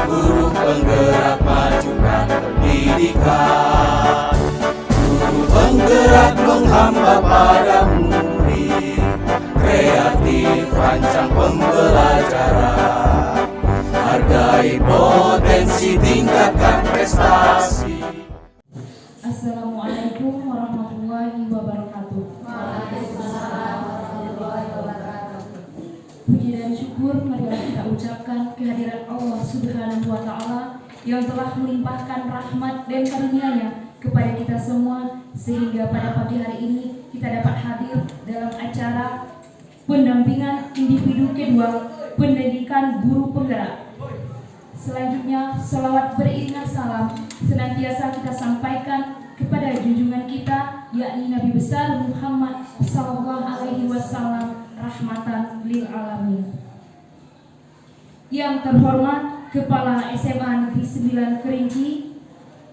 guru penggerak majukan pendidikan. Guru penggerak menghamba pada murid, kreatif rancang pembelajaran, hargai potensi, tingkatkan prestasi. Assalamualaikum warahmatullahi wabarakatuh. Waalaikumsalam warahmatullahi wabarakatuh. Puji dan syukur marilah kita ucapkan kehadiran Allah Subhanahu wa Ta'ala yang telah melimpahkan rahmat dan karunia-Nya kepada kita semua, sehingga pada pagi hari ini kita dapat hadir dalam acara pendampingan individu kedua pendidikan guru penggerak. Selanjutnya, salawat beriringan salam senantiasa kita sampaikan kepada junjungan kita, yakni Nabi besar Muhammad sallallahu alaihi wasallam, rahmatan lil alamin. Yang terhormat Kepala SMA Negeri 9 Kerinci,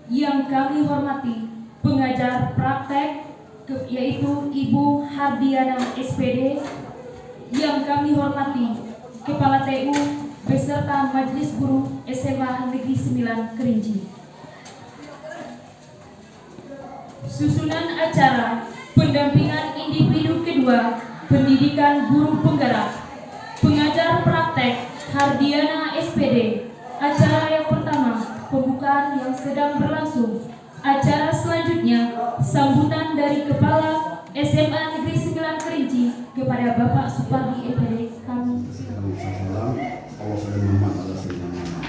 yang kami hormati pengajar praktek yaitu Ibu Hardiana SPD, yang kami hormati Kepala TU beserta Majelis Guru SMA Negeri 9 Kerinci. Susunan acara pendampingan individu kedua pendidikan guru penggerak, pengajar praktek Hardiana SPD. Acara yang pertama, pembukaan yang sedang berlangsung. Acara selanjutnya, sambutan dari Kepala SMA Negeri 9 Kerinci kepada Bapak Supardi SPD kami. Allah SWT adalah Sayyidina.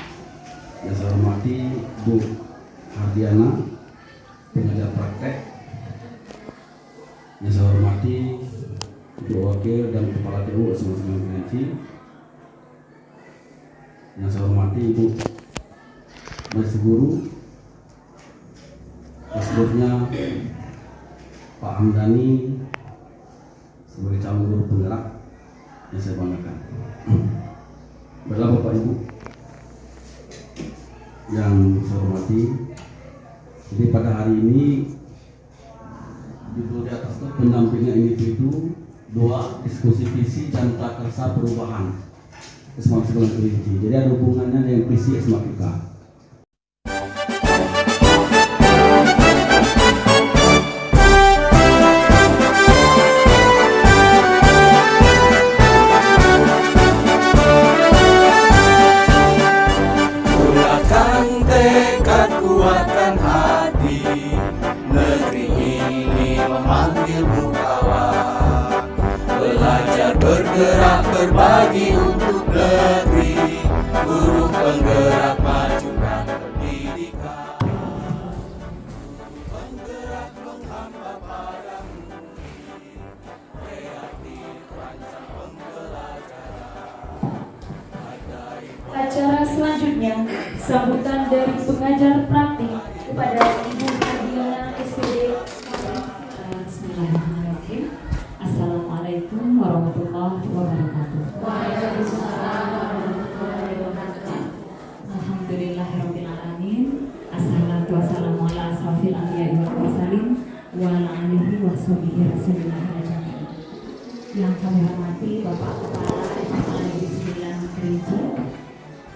Yang saya hormati Bu Hardiana, pengajar praktek. Yang saya hormati Ibu Wakil dan Kepala TU SMA 9 Kerinci. Yang saya hormati Ibu Majelis Guru, selanjutnya Pak Hamdani sebagai calon guru penggerak yang saya banggakan. Baiklah Bapak Ibu yang saya hormati, jadi pada hari ini judul di atas itu pendampingan individu 2 diskusi visi dan prakersa perubahan SMA 9 Kerinci. Jadi ada hubungannya dengan visi SMA kita. Kuatkan hati, negeri ini memanggilmu kawan. Belajar, bergerak, berbagi untuk negeri. Guru penggerak majukan pendidikan. Penggerak menghamba pada murid, kreatif rancang pembelajaran. Acara selanjutnya, sambutan dari pengajar praktik kepada Ibu Hardiana SPD. Bismillahirrahmanirrahim. Assalamualaikum warahmatullahi wabarakatuh. Waalaikumsalam warahmatullahi wabarakatuh. Alhamdulillahirabbil alamin. Assalatu wassalamu ala asrofil anbiya'i wal mursalin wa ala alihi washabihi rasulillah ajmain. Yang kami hormati Bapak Kepala SMA Negeri 9 Kerinci,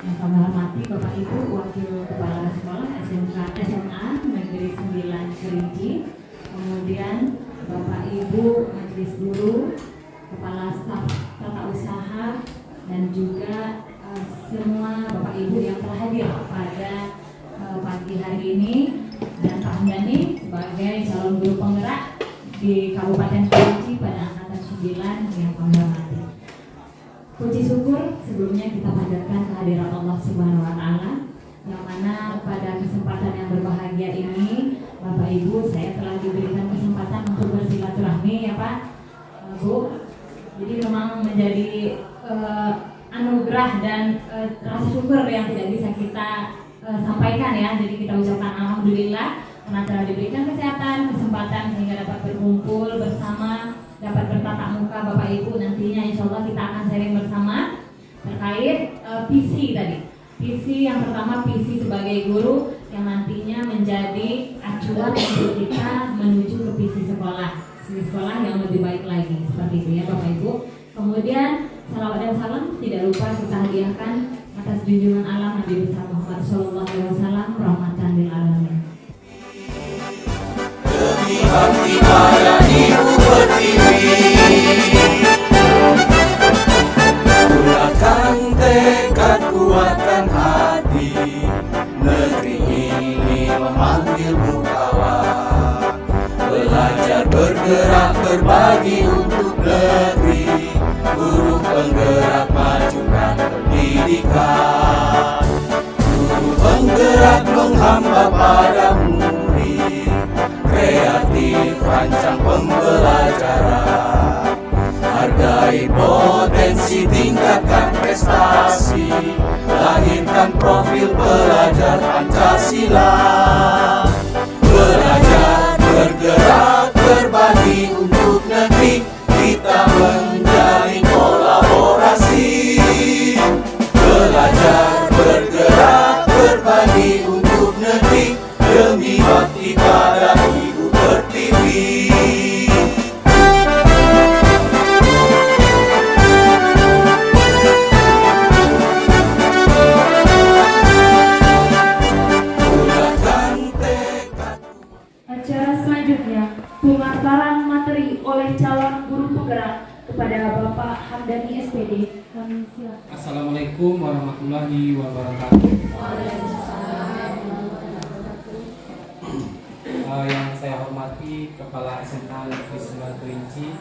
yang kami hormati Bapak Ibu Wakil Kepala Sekolah SMA Negeri 9 Kerinci, kemudian Bapak Ibu Majelis Guru, Kepala Staf Tata Usaha, dan juga semua Bapak Ibu yang telah hadir pada pagi hari ini, dan Pak Hamdani sebagai calon guru penggerak di Kabupaten Kerinci pada angkatan 9 yang kami hormati. Puji syukur sebelumnya kita panjatkan kehadiran Allah Subhanahu wa Ta'ala, yang mana pada kesempatan yang berbahagia ini Bapak Ibu, saya telah diberikan kesempatan untuk bersilaturahmi ya Pak, Bu. Jadi memang menjadi anugerah dan rasa syukur yang tidak bisa kita sampaikan ya. Jadi kita ucapkan alhamdulillah karena telah diberikan kesehatan, kesempatan sehingga dapat berkumpul bersama, dapat bertatap muka Bapak Ibu. Nantinya insya Allah kita akan sharing bersama terkait visi tadi. Visi yang pertama, visi sebagai guru yang nantinya menjadi acuan untuk kita menuju ke visi sekolah yang lebih baik lagi, seperti itu ya Bapak Ibu. Kemudian salawat dan salam tidak lupa kita hadiahkan atas junjungan Allah Nabi besar Muhammad Sallallahu Alaihi Wasallam, rahmatan lil alamin. Demi bakti para ibu pertiwi, kuatkan tekad, kuatkan hati, negeri ini memanggilmu kawan. Belajar bergerak berbagi untuk negeri, guru penggerak majukan pendidikan, guru penggerak menghamba pada murid, kreatif rancang pembelajaran, hargai potensi, tingkatkan prestasi, lahirkan profil pelajar Pancasila. Belajar bergerak berbagi untuk negeri, kita menjalin kolaborasi. Belajar bergerak berbagi untuk negeri, demi bakti pada ibu pertiwi. Acara selanjutnya, pemaparan materi oleh calon guru penggerak kepada Bapak Hamdani SPD. Kami silakan. Assalamualaikum warahmatullahi wabarakatuh. Yang saya hormati Kepala SMA Negeri 9 Kerinci,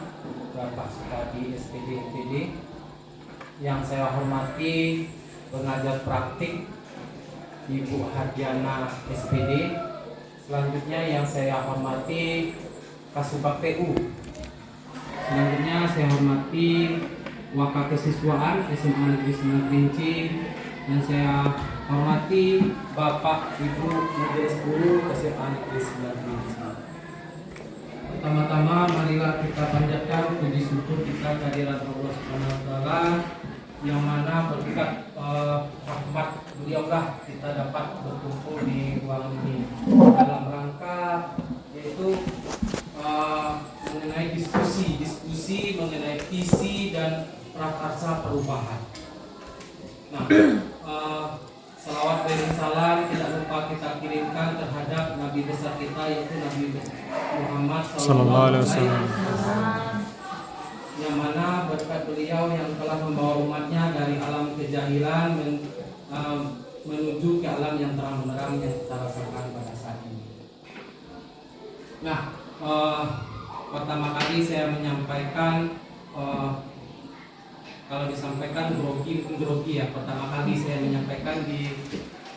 Bapak Supadi SPD NPD. Yang saya hormati pengajar praktik Ibu Hardiana SPD. Selanjutnya yang saya hormati Kasubag PU. Selanjutnya saya hormati Waka Kesiswaan SMA Negeri 9 Kerinci, dan saya hormati Bapak Ibu Majelis Guru SMA Negeri 9 Kerinci. Pertama-tama marilah kita panjatkan puji syukur kita kehadiran Allah Subhanahu wa taala, yang mana berkat rahmat beliaulah kita dapat berkumpul di ruang ini dalam rangka yaitu mengenai diskusi mengenai visi dan prakarsa perubahan. Nah, salawat dan salam tidak lupa kita kirimkan terhadap Nabi besar kita, yaitu Nabi Muhammad Sallallahu Alaihi Wasallam, yang mana berkat beliau yang telah membawa umatnya dari alam kejahilan menuju ke alam yang terang benderang yang kita rasakan pada saat ini. Nah, pertama kali saya menyampaikan, kalau disampaikan grogi ya. Pertama kali saya menyampaikan di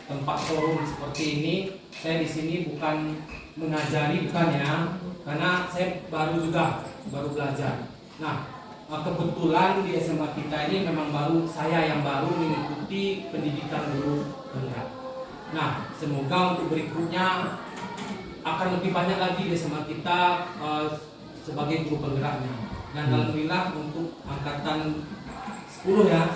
tempat forum seperti ini. Saya di sini bukan mengajari, bukan ya, karena saya baru belajar. Nah, kebetulan di SMA kita ini memang saya yang baru mengikuti pendidikan guru penggerak. Nah, semoga untuk berikutnya akan lebih banyak lagi di SMA kita sebagai guru penggeraknya. Dan alhamdulillah untuk angkatan 10 sudah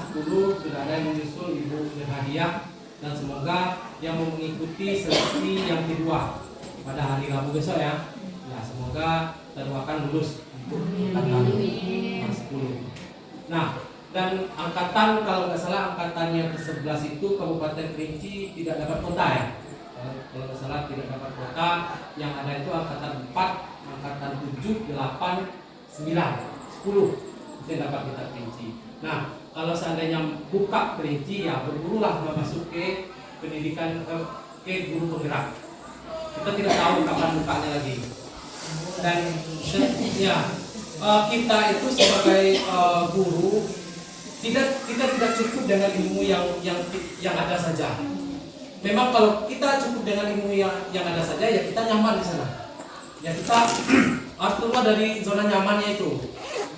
ada yang menyusul Ibu berhadiah, dan semoga yang mau mengikuti seleksi yang kedua pada hari Rabu besok ya. Ya, semoga terdoakan lulus untuk angkatan 10. Nah, dan angkatan, kalau nggak salah angkatannya ke-11 itu Kabupaten Kerinci tidak dapat kota ya. Kalau nggak salah tidak dapat kota. Yang ada itu angkatan 4, angkatan 7, 8, 9, 10 itu yang dapat kita Kerinci. Nah, kalau seandainya buka Kerinci, ya bergurulah masuk ke pendidikan ke guru penggerak. Kita tidak tahu kapan bukanya lagi. Dan ya, kita itu sebagai guru kita tidak cukup dengan ilmu yang ada saja. Memang kalau kita cukup dengan ilmu yang ada saja, ya kita nyaman di sana. Ya kita harus keluar dari zona nyamannya itu.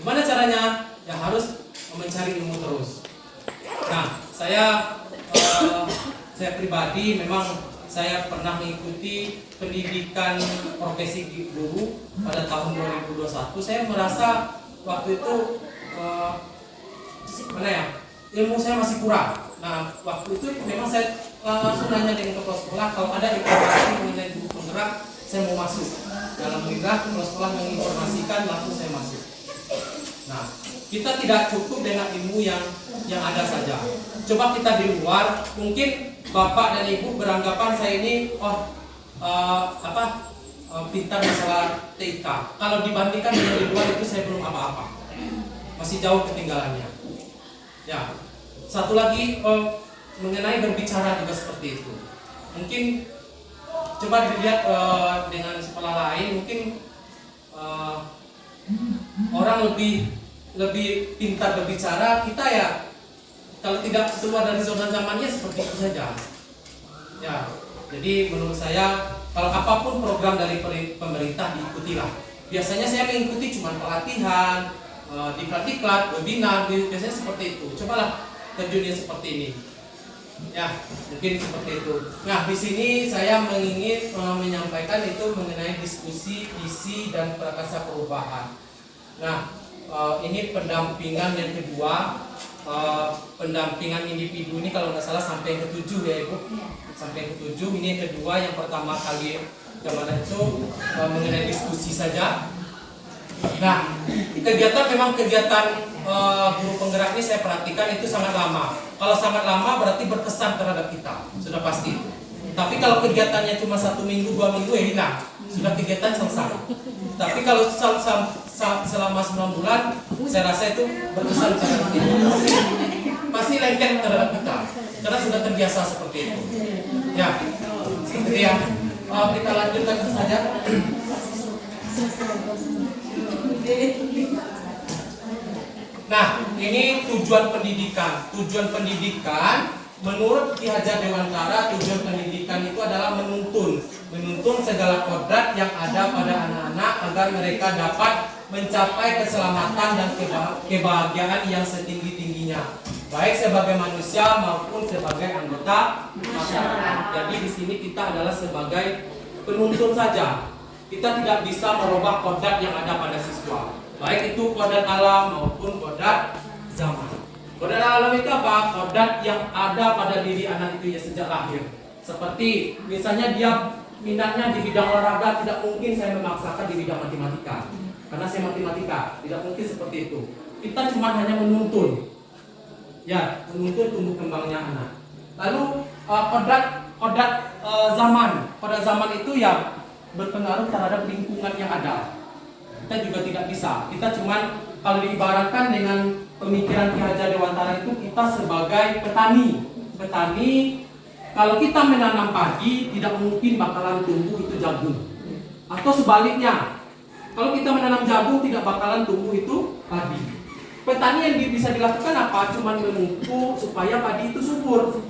Gimana caranya? Ya harus mencari ilmu terus. Nah, saya pribadi memang saya pernah mengikuti pendidikan profesi guru pada tahun 2021. Saya merasa waktu itu ilmu saya masih kurang. Nah, waktu itu memang saya langsung nanya dengan kepala sekolah kalau ada informasi mengenai guru penggerak, saya mau masuk. Alhamdulillah kepala sekolah menginformasikan, langsung saya masuk. Nah, Kita tidak cukup dengan ilmu yang ada saja. Coba kita di luar, mungkin Bapak dan Ibu beranggapan saya ini pintar masalah TIK. Kalau dibandingkan dengan di luar itu saya belum apa-apa. Masih jauh ketinggalannya. Ya. Satu lagi mengenai berbicara juga seperti itu. Mungkin coba dilihat dengan sekolah lain, mungkin orang lebih pintar berbicara, kita ya kalau tidak keluar dari zona zamannya seperti itu saja. Ya, jadi menurut saya kalau apapun program dari pemerintah diikutilah. Biasanya saya mengikuti cuma pelatihan, diklat-diklat, webinar, biasanya seperti itu. Cobalah terjunnya seperti ini. Ya, mungkin seperti itu. Nah, di sini saya ingin menyampaikan itu mengenai diskusi visi dan prakarsa perubahan. Nah, ini pendampingan yang kedua, pendampingan individu ini kalau nggak salah sampai yang ke-7 ya Ibu. Sampai yang ke-7, ini yang kedua. Yang pertama kali kemarin itu mengenai diskusi saja. Nah, kegiatan memang kegiatan guru penggerak ini saya perhatikan itu sangat lama. Kalau sangat lama berarti berkesan terhadap kita, sudah pasti. Tapi kalau kegiatannya cuma 1 minggu, 2 minggu ya hilang, sudah kegiatan selesai. Tapi kalau selama 9 bulan, saya rasa itu berkesan terhadap kita. Pasti lengket terhadap kita, karena sudah terbiasa seperti itu. Ya, seperti yang kita lanjutkan saja. Nah, ini tujuan pendidikan. Tujuan pendidikan menurut Ki Hajar Dewantara, tujuan pendidikan itu adalah menuntun segala kodrat yang ada pada anak-anak agar mereka dapat mencapai keselamatan dan kebahagiaan yang setinggi-tingginya, baik sebagai manusia maupun sebagai anggota masyarakat. Jadi di sini kita adalah sebagai penuntun saja. Kita tidak bisa merubah kodrat yang ada pada siswa, baik itu kodrat alam maupun kodrat zaman. Kodrat alam itu apa? Kodrat yang ada pada diri anak itu ya sejak lahir. Seperti misalnya dia minatnya di bidang olahraga, tidak mungkin saya memaksakan di bidang matematika, karena saya matematika, tidak mungkin seperti itu. Kita cuma hanya menuntun, ya, menuntun tumbuh kembangnya anak. Lalu kodrat zaman itu ya berpengaruh terhadap lingkungan yang ada. Kita juga tidak bisa. Kita cuman kalau diibaratkan dengan pemikiran Ki Hajar Dewantara itu kita sebagai petani. Kalau kita menanam padi tidak mungkin bakalan tumbuh itu jagung. Atau sebaliknya, kalau kita menanam jagung tidak bakalan tumbuh itu padi. Petani yang bisa dilakukan apa? Cuman memupuk supaya padi itu subur.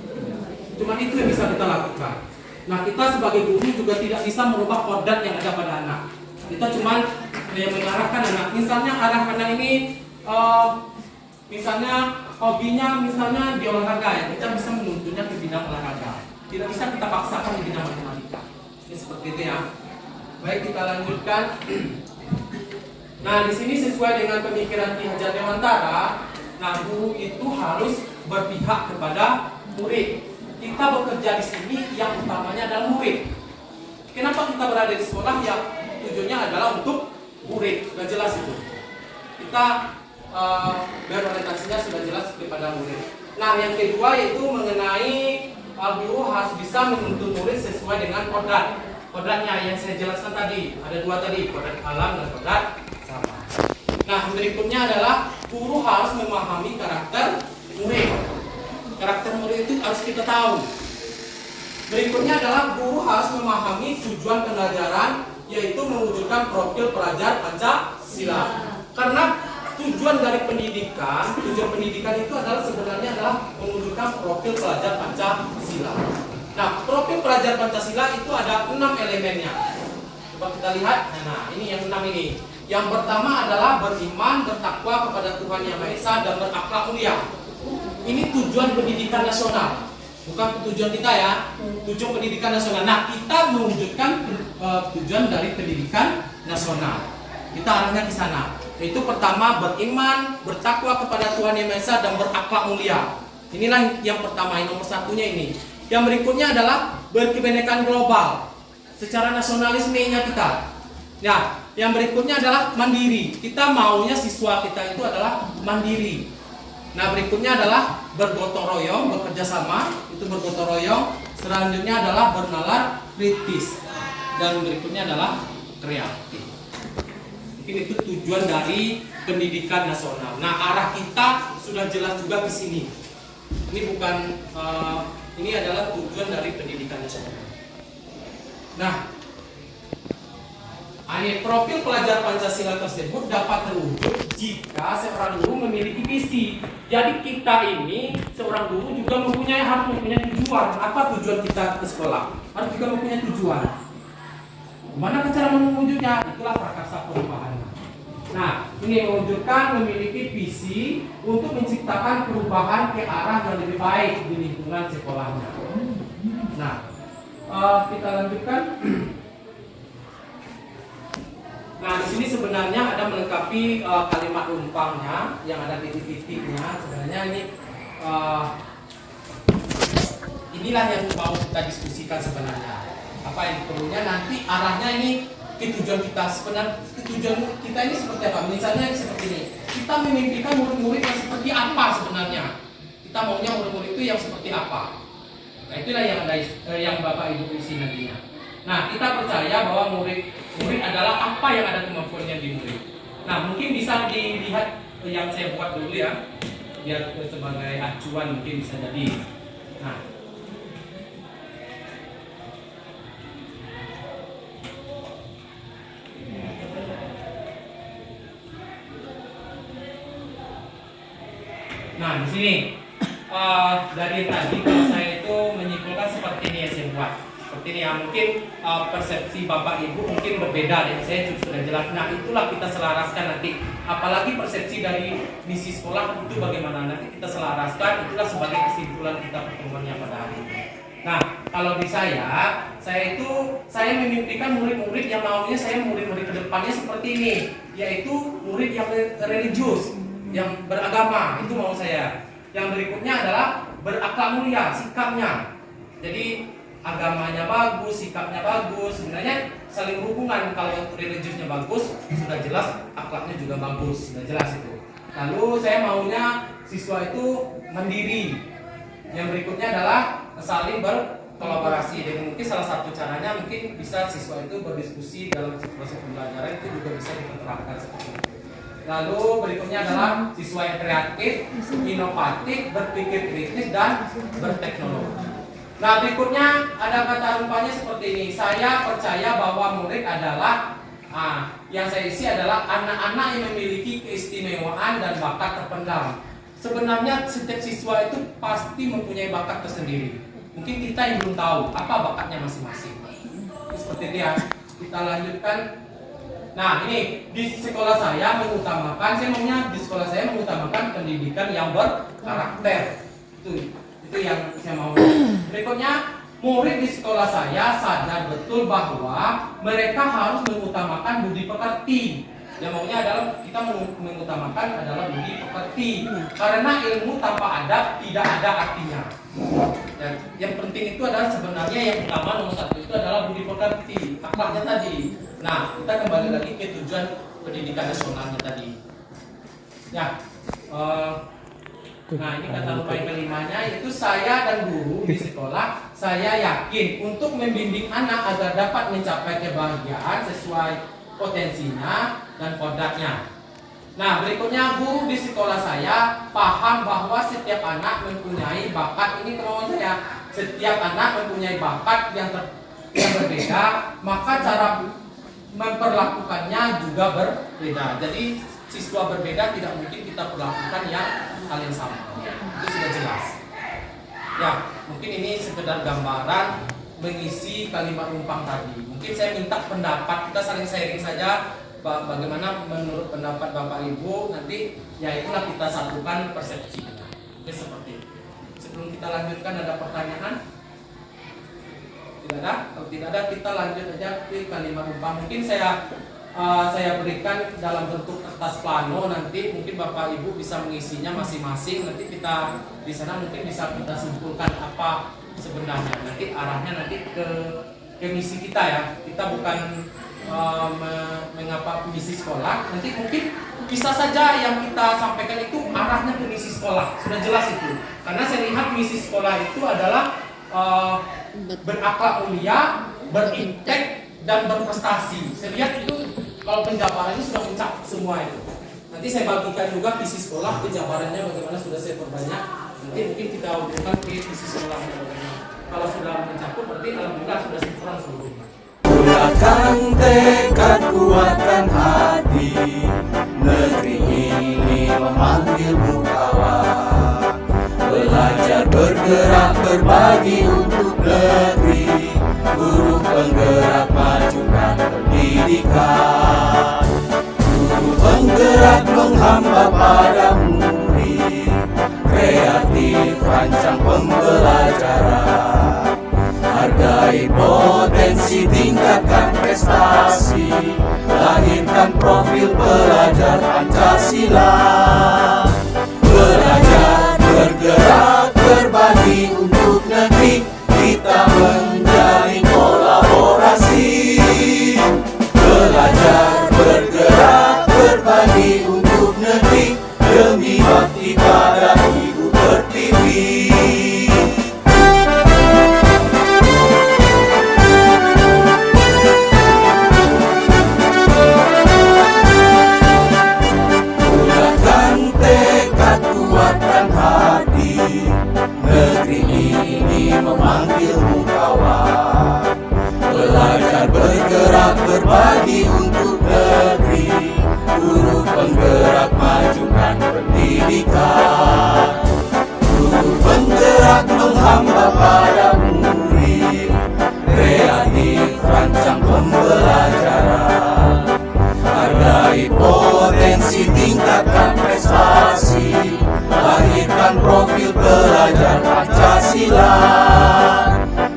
Cuman itu yang bisa kita lakukan. Nah, kita sebagai guru juga tidak bisa merubah kodrat yang ada pada anak. Kita cuma mengarahkan anak. Misalnya arah anak ini, misalnya hobinya misalnya di olahraga ya, kita bisa menuntunnya ke bidang olahraga. Tidak bisa kita paksakan di bidang matematika. Ini seperti itu ya. Baik, kita lanjutkan. Nah, di sini sesuai dengan pemikiran Ki Hajar Dewantara, nah guru itu harus berpihak kepada murid. Kita bekerja di sini yang utamanya adalah murid. Kenapa kita berada di sekolah? Ya tujuannya adalah untuk murid. Sudah jelas itu. Kita berorientasinya sudah jelas kepada murid. Nah, yang kedua yaitu mengenai guru harus bisa menuntun murid sesuai dengan kodrat. Kodratnya yang saya jelaskan tadi, ada 2 tadi, kodrat alam dan kodrat zaman. Nah, berikutnya adalah guru harus memahami karakter murid. Karakter murid itu harus kita tahu. Berikutnya adalah guru harus memahami tujuan pengajaran, yaitu mewujudkan profil pelajar Pancasila. Karena tujuan dari pendidikan, itu adalah sebenarnya adalah mewujudkan profil pelajar Pancasila. Nah, profil pelajar Pancasila itu ada 6 elemennya. Coba kita lihat. Nah, ini yang 6 ini. Yang pertama adalah beriman, bertakwa kepada Tuhan Yang Maha Esa dan berakhlak mulia. Ini tujuan pendidikan nasional, bukan tujuan kita ya. Tujuan pendidikan nasional. Nah, kita mewujudkan tujuan dari pendidikan nasional. Kita arahnya ke sana. Itu pertama beriman, bertakwa kepada Tuhan Yang Maha Esa dan berakhlak mulia. Inilah yang pertama, yang nomor satunya ini. Yang berikutnya adalah berkebinekaan global. Secara nasionalismenya kita. Ya, yang berikutnya adalah mandiri. Kita maunya siswa kita itu adalah mandiri. Nah, berikutnya adalah bergotong royong, bekerja sama, itu bergotong royong. Selanjutnya adalah bernalar kritis. Dan berikutnya adalah kreatif. Mungkin itu tujuan dari pendidikan nasional. Nah, arah kita sudah jelas juga ke sini. Ini bukan ini adalah tujuan dari pendidikan nasional. Nah, profil pelajar Pancasila tersebut dapat terwujud jika seorang guru memiliki visi. Jadi kita ini seorang guru juga harus mempunyai tujuan. Apa tujuan kita ke sekolah? Harus juga mempunyai tujuan. Bagaimana cara mewujudnya? Itulah prakarsa perubahan. Nah, ini mewujudkan memiliki visi untuk menciptakan perubahan ke arah yang lebih baik di lingkungan sekolahnya. Nah, kita lanjutkan. Nah, di sini sebenarnya ada melengkapi kalimat rumpangnya yang ada titik-titiknya. Sebenarnya ini inilah yang mau kita diskusikan sebenarnya. Apa yang perlunya nanti arahnya ini ke tujuan kita sebenarnya. Tujuan kita ini seperti apa? Misalnya seperti ini. Kita memimpikan murid-murid yang seperti apa sebenarnya? Kita maunya murid-murid itu yang seperti apa? Nah, itulah yang ada yang Bapak Ibu isi nantinya. Nah, kita percaya bahwa murid adalah apa yang ada kemampuannya di murid. Nah, mungkin bisa dilihat yang saya buat dulu ya, biar sebagai acuan mungkin bisa jadi. Nah, di sini dari tadi kalau saya itu menyimpulkan seperti ini yang saya buat. Seperti ini ya, mungkin persepsi Bapak Ibu mungkin berbeda dengan saya sudah jelas. Nah, itulah kita selaraskan nanti. Apalagi persepsi dari misi sekolah itu bagaimana nanti kita selaraskan. Itulah sebagai kesimpulan kita pertemuannya pada hari ini. Nah, kalau di saya memimpikan murid-murid yang maunya saya murid-murid kedepannya seperti ini, yaitu murid yang religius, yang beragama, itu mau saya. Yang berikutnya adalah berakhlak mulia, sikapnya. Jadi agamanya bagus, sikapnya bagus, sebenarnya saling hubungan. Kalau religiusnya bagus, sudah jelas akhlaknya juga bagus, sudah jelas itu. Lalu saya maunya siswa itu mandiri. Yang berikutnya adalah saling berkolaborasi. Dan mungkin salah satu caranya mungkin bisa siswa itu berdiskusi dalam proses pembelajaran, itu juga bisa diterapkan seperti itu. Lalu berikutnya adalah siswa yang kreatif, inovatif, berpikir kritis, dan berteknologi. Nah, berikutnya ada kata rumpanya seperti ini. Saya percaya bahwa murid adalah yang saya isi adalah anak-anak yang memiliki keistimewaan dan bakat terpendam. Sebenarnya setiap siswa itu pasti mempunyai bakat tersendiri. Mungkin kita yang belum tahu apa bakatnya masing-masing. Seperti itu ya. Kita lanjutkan. Nah, ini di sekolah saya maunya di sekolah saya mengutamakan pendidikan yang berkarakter. Itu yang saya mau. Berikutnya, murid di sekolah saya sadar betul bahwa mereka harus mengutamakan budi pekerti. Yang maunya adalah kita mengutamakan adalah budi pekerti. Karena ilmu tanpa adab tidak ada artinya. Dan yang penting itu adalah sebenarnya yang utama nomor satu itu adalah budi pekerti, akhlaknya tadi. Nah, kita kembali lagi ke tujuan pendidikan nasionalnya tadi. Ya, nah ini kata lupa yang kelimanya itu saya dan guru di sekolah saya yakin untuk membimbing anak agar dapat mencapai kebahagiaan sesuai potensinya dan kodratnya. Nah, berikutnya guru di sekolah saya paham bahwa setiap anak mempunyai bakat. Ini kemauan saya. Setiap anak mempunyai bakat yang berbeda, maka cara memperlakukannya juga berbeda. Jadi siswa berbeda tidak mungkin kita perlakukan hal yang sama. Itu sudah jelas. Ya, mungkin ini sekedar gambaran mengisi kalimat rumpang tadi. Mungkin saya minta pendapat, kita saling sharing saja bagaimana menurut pendapat Bapak Ibu, nanti ya itulah kita satukan persepsinya. Oke, seperti itu. Sebelum kita lanjutkan, ada pertanyaan? Tidak ada? Kalau tidak ada, kita lanjut aja ke kalimat rumpang. Mungkin saya berikan dalam bentuk kertas plano, nanti mungkin Bapak Ibu bisa mengisinya masing-masing. Nanti kita di sana mungkin bisa kita simpulkan apa sebenarnya. Nanti arahnya nanti ke misi kita ya. Kita bukan mengapa misi sekolah, nanti mungkin bisa saja yang kita sampaikan itu arahnya ke misi sekolah, sudah jelas itu. Karena saya lihat misi sekolah itu adalah berakhlak mulia, berintek, dan berprestasi. Saya lihat itu kalau penjabarannya sudah mencakup semua itu. Nanti saya bagikan juga visi sekolah, penjabarannya bagaimana sudah saya perbanyak. Nanti mungkin kita hubungkan ke visi sekolah bagaimana. Kalau sudah mencakup, berarti alhamdulillah sudah sempurna seluruhnya. Bulatkan tekad, kuatkan hati, negeri ini memanggilmu kawan. Belajar, bergerak, berbagi untuk negeri, guru penggerak, majukan pendidikan. Guru penggerak menghamba pada murid, kreatif rancang pembelajaran. Hargai potensi, tingkatkan prestasi, lahirkan profil pelajar Pancasila. Belajar, bergerak, berbagi untuk negeri, kita menjalin kolaborasi. Belajar, bergerak, berbagi untuk negeri, demi bakti pada Ibu Pertiwi. Negeri ini memanggilmu kawan. Belajar, bergerak, berbagi untuk negeri, guru penggerak, majukan pendidikan. Guru penggerak menghamba pada murid, kreatif rancang pembelajaran. Hargai potensi, tingkatkan prestasi, lahirkan profil pelajar Pancasila.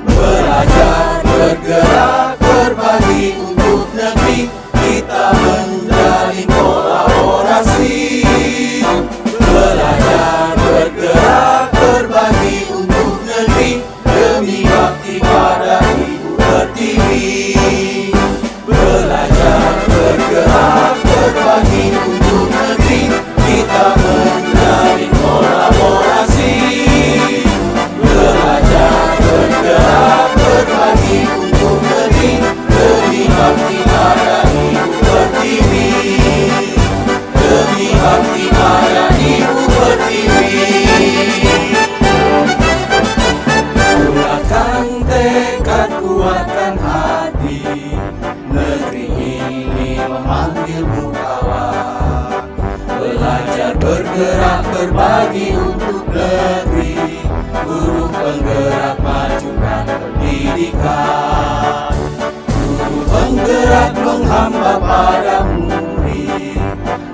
Belajar, bergerak, berbagi untuk negeri, kita menjalin kolaborasi. Belajar, bergerak, berbagi untuk negeri, demi bakti pada Ibu Pertiwi. Belajar, bergerak, berbagi untuk negeri, kita menjalin kolaborasi. Belajar, bergerak, berbagi untuk negeri, demi bakti pada Ibu Pertiwi. Demi bakti pada Ibu Pertiwi. Bulatkan tekad, kuatkan hati, negeri ini memanggilmu kawan. Belajar, bergerak, berbagi untuk negeri, guru penggerak, majukan pendidikan. Guru penggerak menghamba pada murid,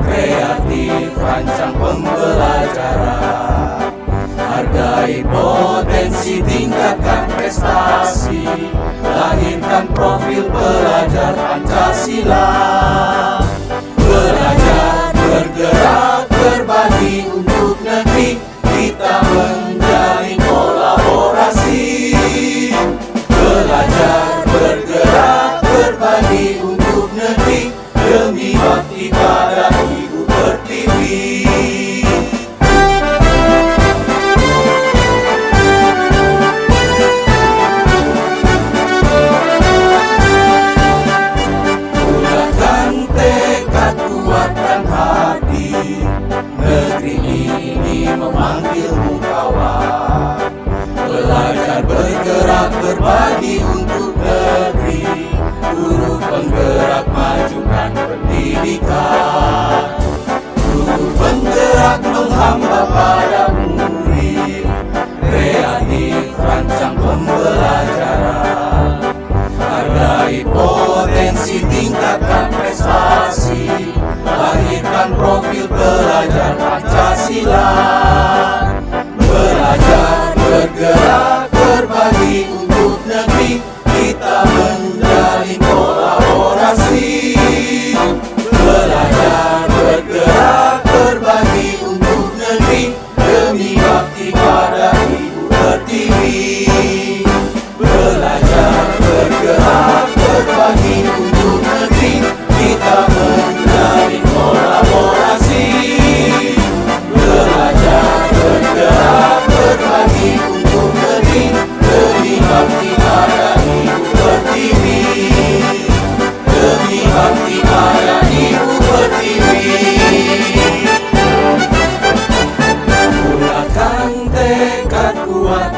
kreatif rancang pembelajaran. Hargai potensi, tingkatkan prestasi, lahirkan profil pelajar Pancasila. Belajar, bergerak, berbagi untuk negeri, kita menjalin kolaborasi. Belajar, bergerak, berbagi untuk negeri, demi bakti pada Ibu Pertiwi. Negeri ini memanggilmu kawan. Belajar, bergerak, berbagi untuk negeri, guru penggerak, majukan pendidikan. Guru penggerak menghamba pada murid, kreatif rancang pembelajaran. Hargai potensi, tingkatkan prestasi, lahirkan profil pelajar Pancasila. Belajar, bergerak, berbagi untuk negeri, kita menjalin kolaborasi. Belajar, bergerak, berbagi untuk negeri, demi bakti pada Ibu Pertiwi. Belajar, bergerak, berbagi untuk negeri,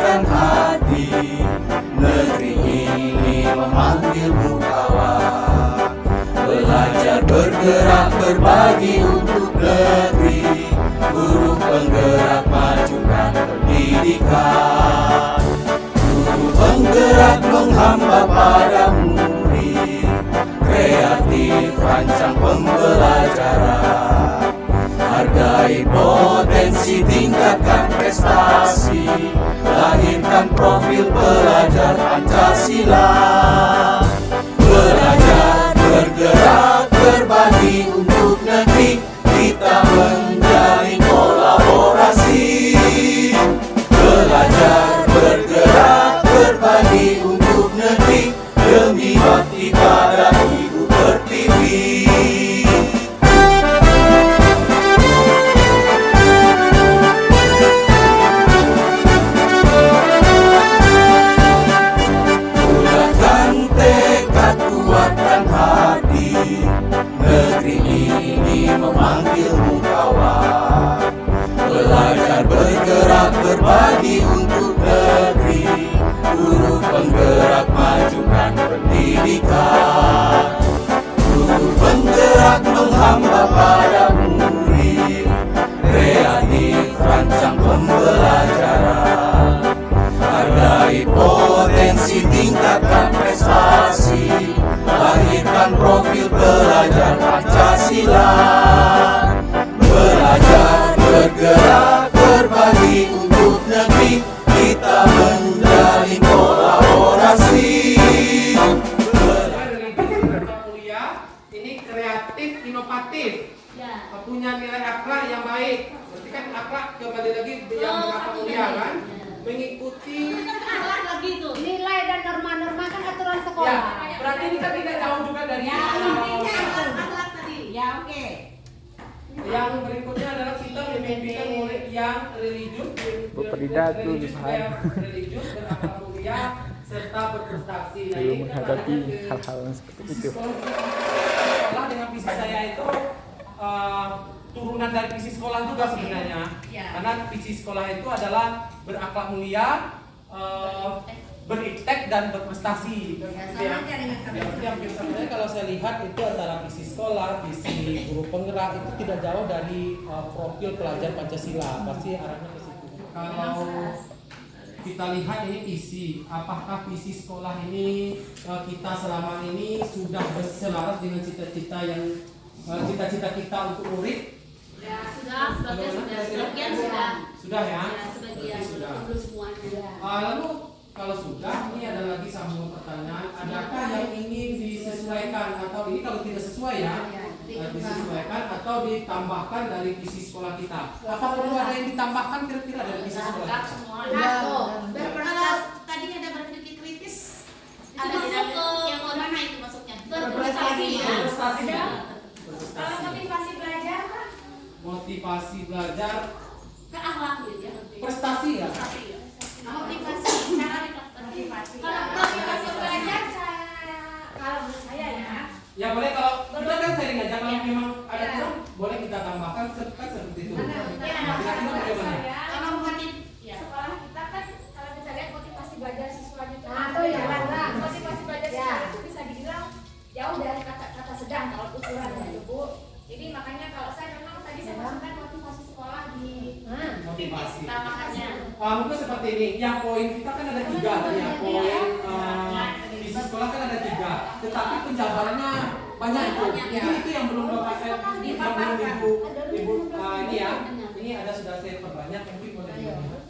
kuatkan hati, negeri ini memanggilmu kawan. Belajar bergerak berbagi untuk negeri, guru penggerak majukan pendidikan. Guru penggerak menghamba pada murid, kreatif rancang pembelajaran. Hargai potensi, tingkatkan prestasi, lahirkan profil pelajar Pancasila. Belajar, bergerak, berbagi untuk negeri, kita menjalin kolaborasi. Belajar, bergerak, berbagi untuk negeri, demi bakti pada Ibu Pertiwi. Negeri ini memanggilmu kawan. Belajar bergerak berbagi untuk negeri, guru penggerak majukan pendidikan. Guru penggerak menghamba pada murid, kreatif rancang pembelajaran. Hargai potensi, tingkatkan prestasi, lahirkan profil pelajar Pancasila. Belajar, bergerak, berbagi untuk negeri, kita menjalin kolaborasi. Kuliah ini kreatif, inovatif, punya nilai akhlak yang baik. Berarti kan akhlak kembali lagi yang berakhlak mulia kan, mengikuti lagi itu nilai dan norma-norma kan aturan sekolah. Ya, berarti ini kan tidak jauh juga dari akhlak tadi. Ya, oke. Yang berikutnya adalah kita memimpikan murid yang religius, religius, berakhlak mulia, serta berprestasi. Nah, belum ini menghadapi ke hal-hal yang seperti itu. Sekolah dengan visi saya itu turunan dari visi sekolah juga sebenarnya. Karena visi sekolah itu adalah berakhlak mulia, beriptek dan berprestasi. Sebenarnya kalau saya lihat itu antara visi sekolah, visi guru penggerak itu tidak jauh dari profil pelajar Pancasila. Pasti arahnya ke situ. Kalau kita lihat ini visi, apakah visi sekolah ini kita selama ini sudah selaras dengan cita-cita yang cita-cita kita untuk murid? Ya, sudah, sebagian sudah. Sudah ya? Ya, sebagian sudah. Belum semuanya. Lalu kalau sudah, ini ada lagi sambungan pertanyaan. Adakah yang ingin disesuaikan atau ini kalau tidak sesuai ya, disesuaikan atau ditambahkan dari visi sekolah kita? Apa perlu ada yang ditambahkan kira-kira dari visi sekolah? Kalau tadi ada berpikir kritis, ada masuk ke yang mana itu masuknya? Berprestasi. Berprestasi. Kalau motivasi belajar kan? Motivasi belajar. Ke akhlak ya. Prestasi ya. Motivasi, cara motivasi. Kalau motivasi belajar, kalau menurut saya ya. Ya boleh kalau kita kan sering aja kalau memang ada kurang boleh kita tambahkan kan seperti itu. Kalau motif sekolah kita kan kalau kita lihat motivasi belajar siswanya itu motivasi belajar siswa itu bisa dibilang jauh dari kata sedang kalau ukuran itu Bu. Jadi makanya kalau saya memang tadi saya masukkan motivasi sekolah di Motivasi. tambahkannya. Mungkin seperti ini. Yang poin kita kan ada 3 tadi ya. Poin visi sekolah kan ada 3. Tetapi penjabarannya banyak itu. Itu yang belum Bapak saya yang belum Ibu ini ya. Ini ada sudah saya perbanyak mungkin boleh dibantu.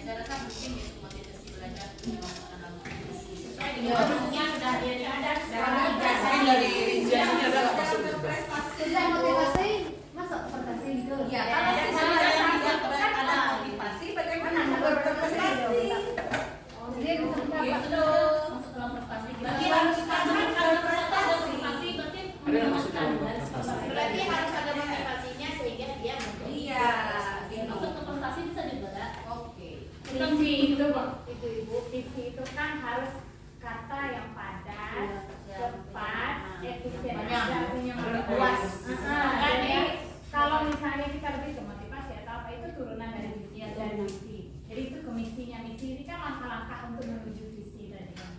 Saya rasa mungkin motivasi belajar sesuai dengan bentuknya sudah ada Mungkin dari rinciannya ada nggak masuk? sudah motivasi masuk prestasi gitu ya kalau misalnya ada motivasi bagaimana berprestasi jadi masuk dalam prestasi berarti harus ada motivasi berarti harus ada motivasinya sehingga dia iya masuk ke prestasi bisa juga. oke Visi itu Ibu visi itu kan harus kata yang padat cepat efisien punya luas jadi kalau misalnya kita lebih ke motivasi atau apa itu turunan dari visi untuk menuju visi tadi kan.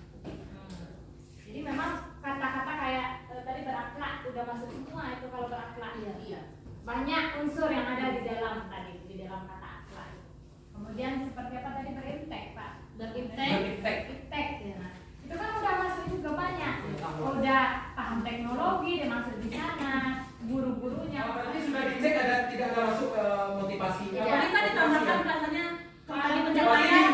Jadi memang kata-kata kayak tadi berakhlak udah masuk semua itu kalau berakhlak. Iya. Banyak unsur yang ada di dalam tadi di dalam kata akhlak. Kemudian seperti apa tadi berintek Pak? Berintek. Ya. Itu kan udah masuk juga banyak. Udah paham teknologi dia masuk di sana, guru-gurunya. Berarti sudah dicek tidak ada masuk motivasi. Apa bisa ditambahkan rasanya kembali Di pencapaian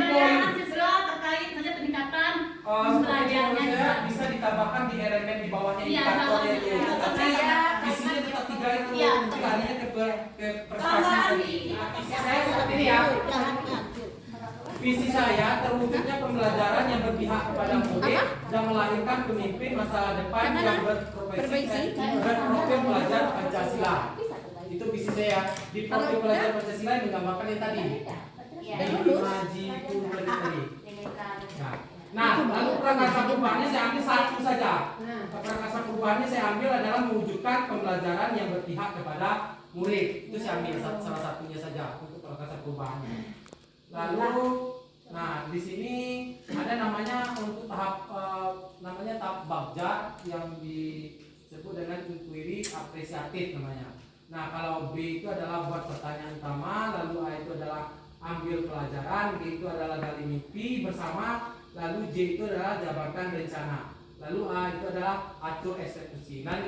poin siswa terkait saja peningkatan belajarnya belajarnya bisa ditambahkan di elemen di bawahnya Iya, indikatornya itu. iya. Tapi Iya. visinya tetap 3 itu. Iya. Larinya ke prestasi. Tambahan Visi saya seperti ini ya. Visi saya terwujudnya pembelajaran yang berpihak kepada murid dan melahirkan pemimpin masa depan yang berprofil pelajar Pancasila. Itu visi saya. Di profil pelajar Pancasila yang menggambarkan yang tadi. Haji itu tadi. Nah, lalu prakasa perubahannya saya ambil satu saja. Prakasa perubahannya saya ambil adalah mewujudkan pembelajaran yang berpihak kepada murid. Itu saya ambil salah satunya saja untuk prakasa perubahannya. Lalu, nah di sini ada namanya untuk tahap namanya tahap bagja yang disebut dengan inquiry apresiatif namanya. Nah kalau B itu adalah buat pertanyaan utama, lalu A itu adalah ambil pelajaran, D itu adalah gali mimpi bersama, lalu J itu adalah jabarkan rencana, lalu A itu adalah atur eksekusi. Nah,